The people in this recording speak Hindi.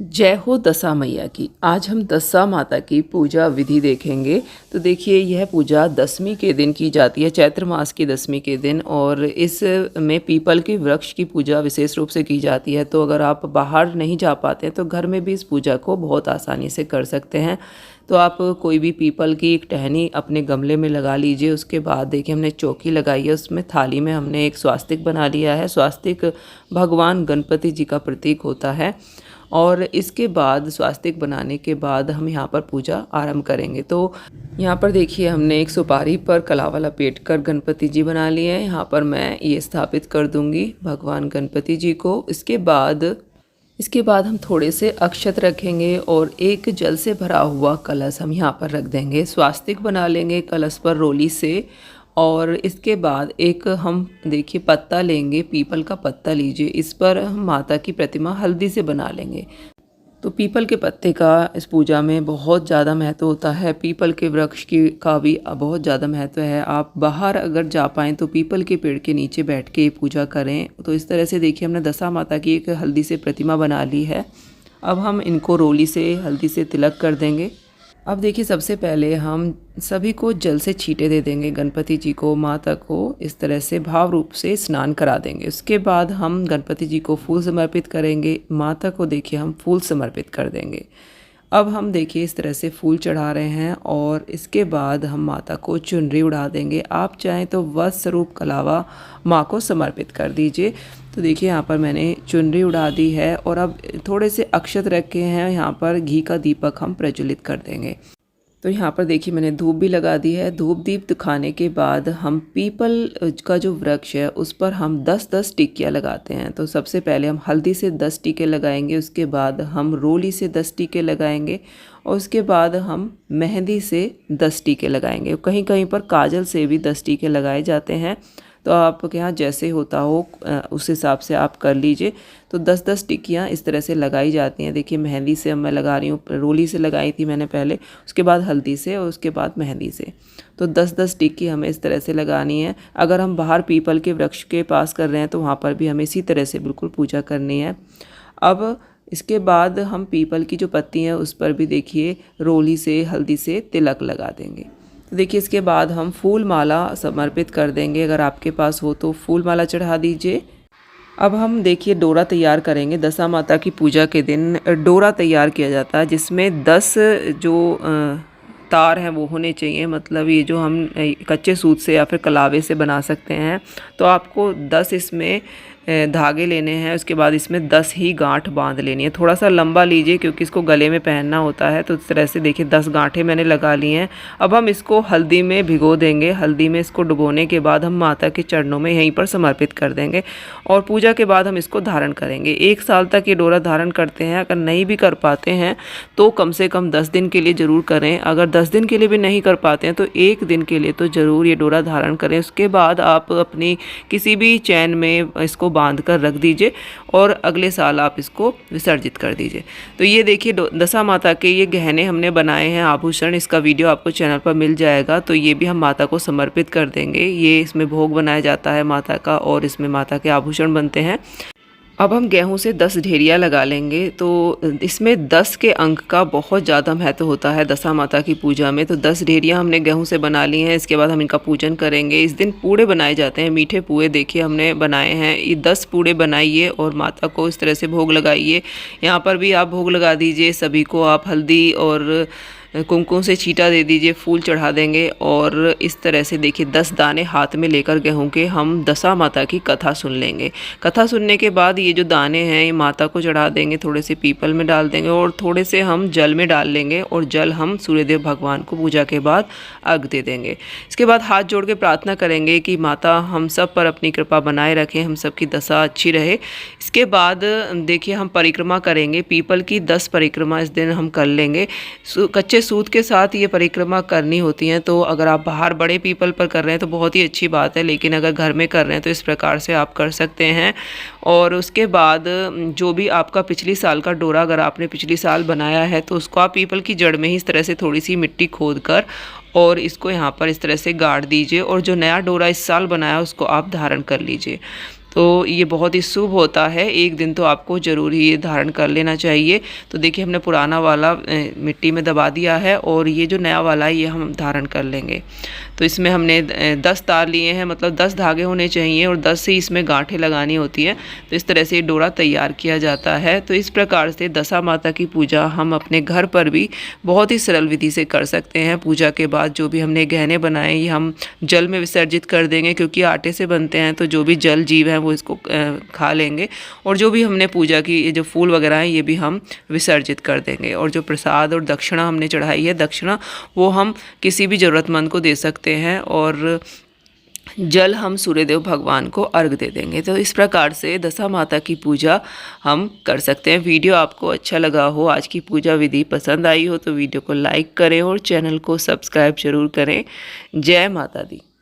जय हो दशा मैया की। आज हम दशा माता की पूजा विधि देखेंगे। तो देखिए, यह पूजा दशमी के दिन की जाती है, चैत्र मास की दशमी के दिन, और इस में पीपल के वृक्ष की पूजा विशेष रूप से की जाती है। तो अगर आप बाहर नहीं जा पाते हैं तो घर में भी इस पूजा को बहुत आसानी से कर सकते हैं। तो आप कोई भी पीपल की एक टहनी अपने गमले में लगा लीजिए। उसके बाद देखिए, हमने चौकी लगाई है, उसमें थाली में हमने एक स्वास्तिक बना लिया है। स्वास्तिक भगवान गणपति जी का प्रतीक होता है। और इसके बाद स्वास्तिक बनाने के बाद हम यहाँ पर पूजा आरंभ करेंगे। तो यहाँ पर देखिए, हमने एक सुपारी पर कलावा लपेट कर गणपति जी बना लिए हैं। यहाँ पर मैं ये स्थापित कर दूंगी भगवान गणपति जी को। इसके बाद हम थोड़े से अक्षत रखेंगे और एक जल से भरा हुआ कलश हम यहाँ पर रख देंगे। स्वास्तिक बना लेंगे कलश पर रोली से। और इसके बाद एक हम देखिए पत्ता लेंगे, पीपल का पत्ता लीजिए, इस पर हम माता की प्रतिमा हल्दी से बना लेंगे। तो पीपल के पत्ते का इस पूजा में बहुत ज़्यादा महत्व होता है। पीपल के वृक्ष की का भी बहुत ज़्यादा महत्व है। आप बाहर अगर जा पाएँ तो पीपल के पेड़ के नीचे बैठ के पूजा करें। तो इस तरह से देखिए, हमने दशा माता की एक हल्दी से प्रतिमा बना ली है। अब हम इनको रोली से हल्दी से तिलक कर देंगे। अब देखिए, सबसे पहले हम सभी को जल से छींटे दे देंगे। गणपति जी को, माता को इस तरह से भाव रूप से स्नान करा देंगे। उसके बाद हम गणपति जी को फूल समर्पित करेंगे। माता को देखिए हम फूल समर्पित कर देंगे। अब हम देखिए इस तरह से फूल चढ़ा रहे हैं और इसके बाद हम माता को चुनरी उड़ा देंगे। आप चाहें तो वस्त्र स्वरूप कलावा माँ को समर्पित कर दीजिए। तो देखिए, यहाँ पर मैंने चुनरी उड़ा दी है और अब थोड़े से अक्षत रखे हैं। यहाँ पर घी का दीपक हम प्रज्वलित कर देंगे। तो यहाँ पर देखिए, मैंने धूप भी लगा दी है। धूप दीप दिखाने के बाद हम पीपल का जो वृक्ष है उस पर हम 10-10 टिक्कियाँ लगाते हैं। तो सबसे पहले हम हल्दी से 10 टीके लगाएंगे, उसके बाद हम रोली से 10 टीके लगाएंगे और उसके बाद हम मेहंदी से 10 टीके लगाएंगे। कहीं कहीं पर काजल से भी 10 टीके लगाए जाते हैं। तो आपके यहाँ जैसे होता हो उस हिसाब से आप कर लीजिए। तो 10-10 टिक्कियाँ इस तरह से लगाई जाती हैं। देखिए, मेहंदी से मैं लगा रही हूँ, रोली से लगाई थी मैंने पहले, उसके बाद हल्दी से और उसके बाद मेहंदी से। तो 10-10 टिक्की हमें इस तरह से लगानी है। अगर हम बाहर पीपल के वृक्ष के पास कर रहे हैं तो वहाँ पर भी हमें इसी तरह से बिल्कुल पूजा करनी है। अब इसके बाद हम पीपल की जो पत्ती हैं उस पर भी देखिए रोली से हल्दी से तिलक लगा देंगे। तो देखिए, इसके बाद हम फूल माला समर्पित कर देंगे। अगर आपके पास हो तो फूल माला चढ़ा दीजिए। अब हम देखिए डोरा तैयार करेंगे। दशा माता की पूजा के दिन डोरा तैयार किया जाता है, जिसमें 10 जो तार हैं वो होने चाहिए। मतलब ये जो हम कच्चे सूत से या फिर कलावे से बना सकते हैं। तो आपको 10 इसमें धागे लेने हैं। उसके बाद इसमें 10 ही गांठ बांध लेनी है। थोड़ा सा लंबा लीजिए क्योंकि इसको गले में पहनना होता है। तो इस तरह से देखिए 10 गांठें मैंने लगा ली हैं। अब हम इसको हल्दी में भिगो देंगे। हल्दी में इसको डुबोने के बाद हम माता के चरणों में यहीं पर समर्पित कर देंगे और पूजा के बाद हम इसको धारण करेंगे। 1 साल तक ये डोरा धारण करते हैं। अगर नहीं भी कर पाते हैं तो कम से कम 10 दिन के लिए ज़रूर करें। अगर 10 दिन के लिए भी नहीं कर पाते हैं तो 1 दिन के लिए तो ज़रूर ये डोरा धारण करें। उसके बाद आप अपनी किसी भी चैन में इसको बांध कर रख दीजिए और अगले साल आप इसको विसर्जित कर दीजिए। तो ये देखिए दशा माता के ये गहने हमने बनाए हैं, आभूषण। इसका वीडियो आपको चैनल पर मिल जाएगा। तो ये भी हम माता को समर्पित कर देंगे। ये इसमें भोग बनाया जाता है माता का और इसमें माता के आभूषण बनते हैं। अब हम गेहूं से 10 ढेरियाँ लगा लेंगे। तो इसमें 10 के अंक का बहुत ज़्यादा महत्व होता है दशा माता की पूजा में। तो 10 ढेरियाँ हमने गेहूं से बना ली हैं। इसके बाद हम इनका पूजन करेंगे। इस दिन पूड़े बनाए जाते हैं, मीठे पुए देखिए हमने बनाए हैं। ये 10 पूड़े बनाइए और माता को इस तरह से भोग लगाइए। यहाँ पर भी आप भोग लगा दीजिए। सभी को आप हल्दी और कुमकुम से छींटा दे दीजिए, फूल चढ़ा देंगे और इस तरह से देखिए 10 दाने हाथ में लेकर गेहूं के हम दशा माता की कथा सुन लेंगे। कथा सुनने के बाद ये जो दाने हैं ये माता को चढ़ा देंगे, थोड़े से पीपल में डाल देंगे और थोड़े से हम जल में डाल लेंगे और जल हम सूर्यदेव भगवान को पूजा के बाद अर्घ दे देंगे। इसके बाद हाथ जोड़ के प्रार्थना करेंगे कि माता हम सब पर अपनी कृपा बनाए रखें, हम सब की दशा अच्छी रहे। इसके बाद देखिए हम परिक्रमा करेंगे। पीपल की 10 परिक्रमा इस दिन हम कर लेंगे। कच्चे सूत के साथ ये परिक्रमा करनी होती हैं। तो अगर आप बाहर बड़े पीपल पर कर रहे हैं तो बहुत ही अच्छी बात है, लेकिन अगर घर में कर रहे हैं तो इस प्रकार से आप कर सकते हैं। और उसके बाद जो भी आपका पिछली साल का डोरा अगर आपने पिछली साल बनाया है तो उसको आप पीपल की जड़ में ही इस तरह से थोड़ी सी मिट्टी खोद कर और इसको यहाँ पर इस तरह से गाड़ दीजिए और जो नया डोरा इस साल बनाया उसको आप धारण कर लीजिए। तो ये बहुत ही शुभ होता है। एक दिन तो आपको ज़रूर ही ये धारण कर लेना चाहिए। तो देखिए हमने पुराना वाला मिट्टी में दबा दिया है और ये जो नया वाला है ये हम धारण कर लेंगे। तो इसमें हमने 10 तार लिए हैं, मतलब 10 धागे होने चाहिए और 10 ही इसमें गांठें लगानी होती हैं। तो इस तरह से ये डोरा तैयार किया जाता है। तो इस प्रकार से दशा माता की पूजा हम अपने घर पर भी बहुत ही सरल विधि से कर सकते हैं। पूजा के बाद जो भी हमने गहने बनाए ये हम जल में विसर्जित कर देंगे, क्योंकि आटे से बनते हैं तो जो भी जल जीव हैं वो इसको खा लेंगे। और जो भी हमने पूजा की ये जो फूल वगैरह हैं ये भी हम विसर्जित कर देंगे। और जो प्रसाद और दक्षिणा हमने चढ़ाई है, दक्षिणा वो हम किसी भी ज़रूरतमंद को दे सकते हैं। और जल हम सूर्यदेव भगवान को अर्घ दे देंगे। तो इस प्रकार से दशा माता की पूजा हम कर सकते हैं। वीडियो आपको अच्छा लगा हो, आज की पूजा विधि पसंद आई हो तो वीडियो को लाइक करें और चैनल को सब्सक्राइब जरूर करें। जय माता दी।